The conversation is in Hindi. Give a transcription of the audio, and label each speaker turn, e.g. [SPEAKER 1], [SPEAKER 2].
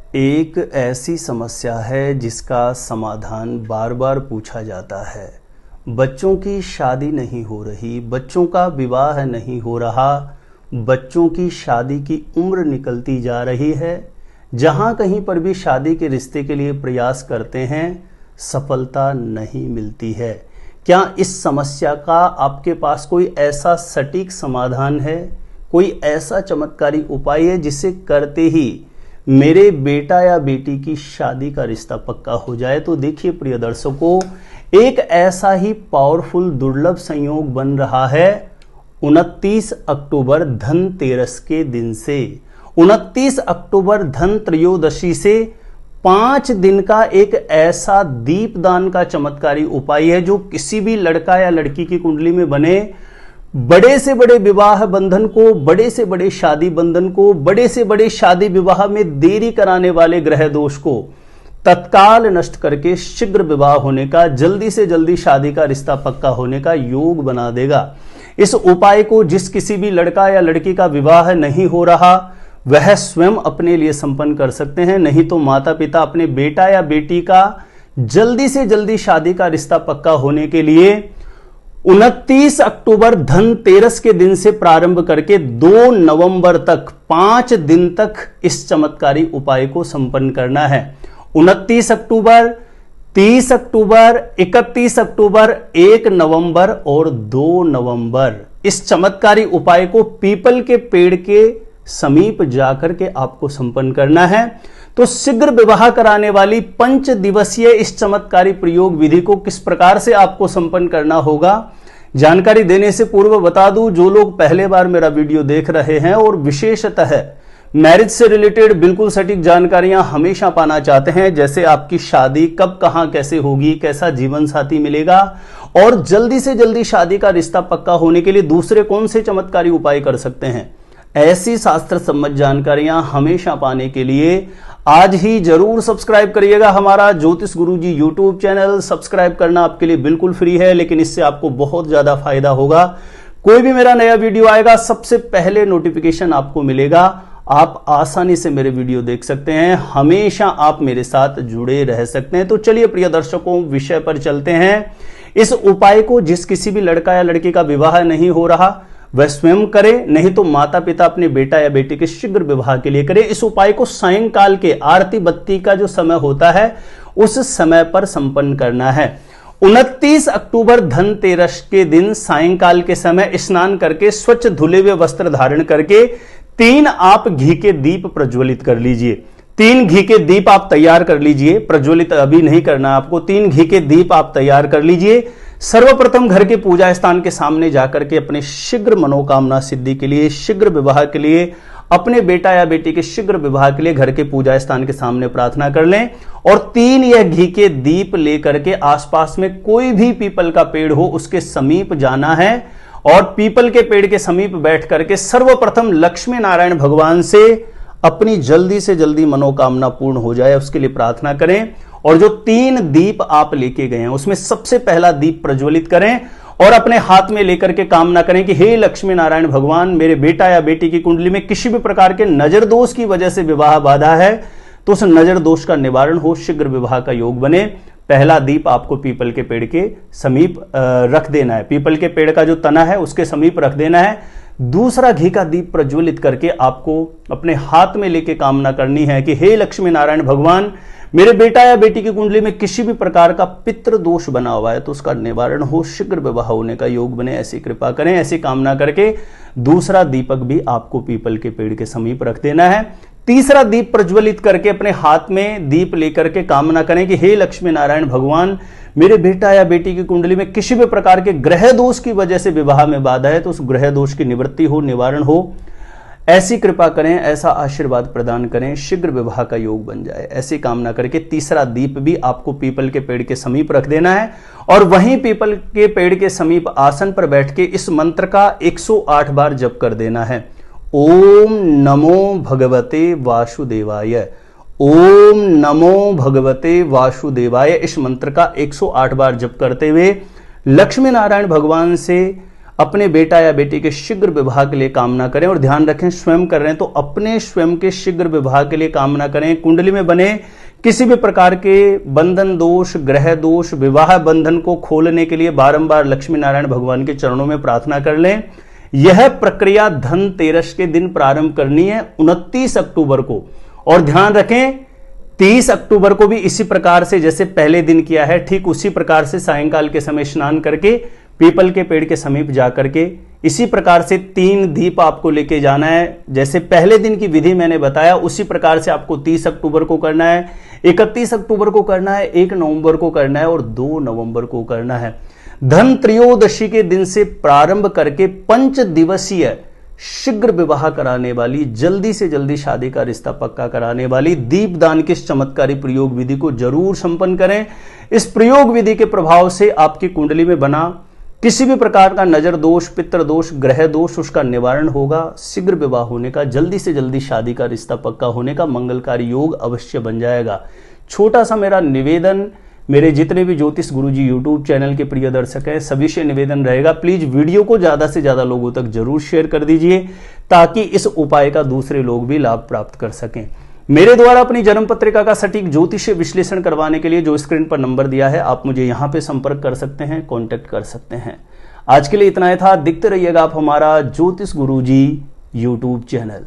[SPEAKER 1] एक ऐसी समस्या है जिसका समाधान बार बार पूछा जाता है। बच्चों की शादी नहीं हो रही, बच्चों का विवाह नहीं हो रहा, बच्चों की शादी की उम्र निकलती जा रही है। जहाँ कहीं पर भी शादी के रिश्ते के लिए प्रयास करते हैं, सफलता नहीं मिलती है। क्या इस समस्या का आपके पास कोई ऐसा सटीक समाधान है, कोई ऐसा चमत्कारी उपाय है जिसे करते ही मेरे बेटा या बेटी की शादी का रिश्ता पक्का हो जाए? तो देखिए प्रिय दर्शकों, एक ऐसा ही पावरफुल दुर्लभ संयोग बन रहा है 29 अक्टूबर धनतेरस के दिन से। 29 अक्टूबर धन त्रयोदशी से 5 दिन का एक ऐसा दीपदान का चमत्कारी उपाय है जो किसी भी लड़का या लड़की की कुंडली में बने बड़े से बड़े विवाह बंधन को, बड़े से बड़े शादी बंधन को, बड़े से बड़े शादी विवाह में देरी कराने वाले ग्रह दोष को तत्काल नष्ट करके शीघ्र विवाह होने का, जल्दी से जल्दी शादी का रिश्ता पक्का होने का योग बना देगा। इस उपाय को जिस किसी भी लड़का या लड़की का विवाह नहीं हो रहा वह स्वयं अपने लिए संपन्न कर सकते हैं, नहीं तो माता पिता अपने बेटा या बेटी का जल्दी से जल्दी शादी का रिश्ता पक्का होने के लिए 29 अक्टूबर धनतेरस के दिन से प्रारंभ करके 2 नवंबर तक 5 दिन तक इस चमत्कारी उपाय को संपन्न करना है। 29 अक्टूबर, 30 अक्टूबर, 31 अक्टूबर, 1 नवंबर और 2 नवंबर इस चमत्कारी उपाय को पीपल के पेड़ के समीप जाकर के आपको संपन्न करना है। तो शीघ्र विवाह कराने वाली 5 दिवसीय इस चमत्कारी प्रयोग विधि को किस प्रकार से आपको संपन्न करना होगा, जानकारी देने से पूर्व बता दूं, जो लोग पहले बार मेरा वीडियो देख रहे हैं और विशेषतः मैरिज से रिलेटेड बिल्कुल सटीक जानकारियां हमेशा पाना चाहते हैं, जैसे आपकी शादी कब, कहां, कैसे होगी, कैसा जीवन साथी मिलेगा और जल्दी से जल्दी शादी का रिश्ता पक्का होने के लिए दूसरे कौन से चमत्कारी उपाय कर सकते हैं, ऐसी शास्त्र सम्मत जानकारियां हमेशा पाने के लिए आज ही जरूर सब्सक्राइब करिएगा हमारा ज्योतिष गुरुजी यूट्यूब चैनल। सब्सक्राइब करना आपके लिए बिल्कुल फ्री है, लेकिन इससे आपको बहुत ज्यादा फायदा होगा। कोई भी मेरा नया वीडियो आएगा सबसे पहले नोटिफिकेशन आपको मिलेगा। आप आसानी से मेरे वीडियो देख सकते हैं, हमेशा आप मेरे साथ जुड़े रह सकते हैं। तो चलिए प्रिय दर्शकों, विषय पर चलते हैं। इस उपाय को जिस किसी भी लड़का या लड़की का विवाह नहीं हो रहा वह स्वयं करे, नहीं तो माता पिता अपने बेटा या बेटी के शीघ्र विवाह के लिए करे। इस उपाय को सायंकाल के आरती बत्ती का जो समय होता है उस समय पर संपन्न करना है। 29 अक्टूबर धनतेरस के दिन सायंकाल के समय स्नान करके स्वच्छ धुले हुए वस्त्र धारण करके 3 आप घी के दीप प्रज्वलित कर लीजिए। 3 घी के दीप आप तैयार कर लीजिए, प्रज्वलित अभी नहीं करना आपको। 3 घी के दीप आप तैयार कर लीजिए। सर्वप्रथम घर के पूजा स्थान के सामने जाकर के अपने शीघ्र मनोकामना सिद्धि के लिए, शीघ्र विवाह के लिए, अपने बेटा या बेटी के शीघ्र विवाह के लिए घर के पूजा स्थान के सामने प्रार्थना कर लें और 3 यह घी के दीप लेकर के आसपास में कोई भी पीपल का पेड़ हो उसके समीप जाना है और पीपल के पेड़ के समीप बैठ करके सर्वप्रथम लक्ष्मी नारायण भगवान से अपनी जल्दी से जल्दी मनोकामना पूर्ण हो जाए उसके लिए प्रार्थना करें। और जो 3 दीप आप लेके गए हैं उसमें सबसे पहला दीप प्रज्वलित करें और अपने हाथ में लेकर के कामना करें कि हे लक्ष्मी नारायण भगवान, मेरे बेटा या बेटी की कुंडली में किसी भी प्रकार के नजर दोष की वजह से विवाह बाधा है तो उस नजर दोष का निवारण हो, शीघ्र विवाह का योग बने। पहला दीप आपको पीपल के पेड़ के समीप रख देना है, पीपल के पेड़ का जो तना है उसके समीप रख देना है। दूसरा घी का दीप प्रज्वलित करके आपको अपने हाथ में लेके कामना करनी है कि हे लक्ष्मी नारायण भगवान, मेरे बेटा या बेटी की कुंडली में किसी भी प्रकार का पितृ दोष बना हुआ है तो उसका निवारण हो, शीघ्र विवाह होने का योग बने, ऐसी कृपा करें। ऐसी कामना करके दूसरा दीपक भी आपको पीपल के पेड़ के समीप रख देना है। तीसरा दीप प्रज्वलित करके अपने हाथ में दीप लेकर के कामना करें कि हे लक्ष्मी नारायण भगवान, मेरे बेटा या बेटी की कुंडली में किसी भी प्रकार के ग्रह दोष की वजह से विवाह में बाधा है तो उस ग्रह दोष की निवृत्ति हो, निवारण हो, ऐसी कृपा करें, ऐसा आशीर्वाद प्रदान करें, शीघ्र विवाह का योग बन जाए। ऐसी कामना करके तीसरा दीप भी आपको पीपल के पेड़ के समीप रख देना है और वहीं पीपल के पेड़ के समीप आसन पर बैठ के इस मंत्र का 108 बार जप कर देना है। ओम नमो भगवते वासुदेवाय, ओम नमो भगवते वासुदेवाय। इस मंत्र का 108 बार जप करते हुए लक्ष्मी नारायण भगवान से अपने बेटा या बेटी के शीघ्र विवाह के लिए कामना करें। और ध्यान रखें, स्वयं कर रहे हैं तो अपने स्वयं के शीघ्र विवाह के लिए कामना करें। कुंडली में बने किसी भी प्रकार के बंधन दोष, ग्रह दोष, विवाह बंधन को खोलने के लिए बारंबार लक्ष्मी नारायण भगवान के चरणों में प्रार्थना कर लें। यह प्रक्रिया धनतेरस के दिन प्रारंभ करनी है 29 अक्टूबर को। और ध्यान रखें 30 अक्टूबर को भी इसी प्रकार से जैसे पहले दिन किया है, ठीक उसी प्रकार से सायंकाल के समय स्नान करके पीपल के पेड़ के समीप जाकर के इसी प्रकार से 3 दीप आपको लेके जाना है। जैसे पहले दिन की विधि मैंने बताया उसी प्रकार से आपको 30 अक्टूबर को करना है, 31 अक्टूबर को करना है, 1 नवंबर को करना है और 2 नवंबर को करना है। धन त्रयोदशी के दिन से प्रारंभ करके 5 दिवसीय शीघ्र विवाह कराने वाली, जल्दी से जल्दी शादी का रिश्ता पक्का कराने वाली दीपदान के इस चमत्कारी प्रयोग विधि को जरूर संपन्न करें। इस प्रयोग विधि के प्रभाव से आपकी कुंडली में बना किसी भी प्रकार का नजर दोष, पितृ दोष, ग्रह दोष, उसका निवारण होगा। शीघ्र विवाह होने का, जल्दी से जल्दी शादी का रिश्ता पक्का होने का मंगलकारी योग अवश्य बन जाएगा। छोटा सा मेरा निवेदन, मेरे जितने भी ज्योतिष गुरुजी यूट्यूब चैनल के प्रिय दर्शक हैं सभी से निवेदन रहेगा, प्लीज वीडियो को ज्यादा से ज्यादा लोगों तक जरूर शेयर कर दीजिए ताकि इस उपाय का दूसरे लोग भी लाभ प्राप्त कर सकें। मेरे द्वारा अपनी जन्म पत्रिका का सटीक ज्योतिषीय विश्लेषण करवाने के लिए जो स्क्रीन पर नंबर दिया है आप मुझे यहां पे संपर्क कर सकते हैं, कांटेक्ट कर सकते हैं। आज के लिए इतना ही था। दिखते रहिएगा आप हमारा ज्योतिष गुरुजी यूट्यूब चैनल।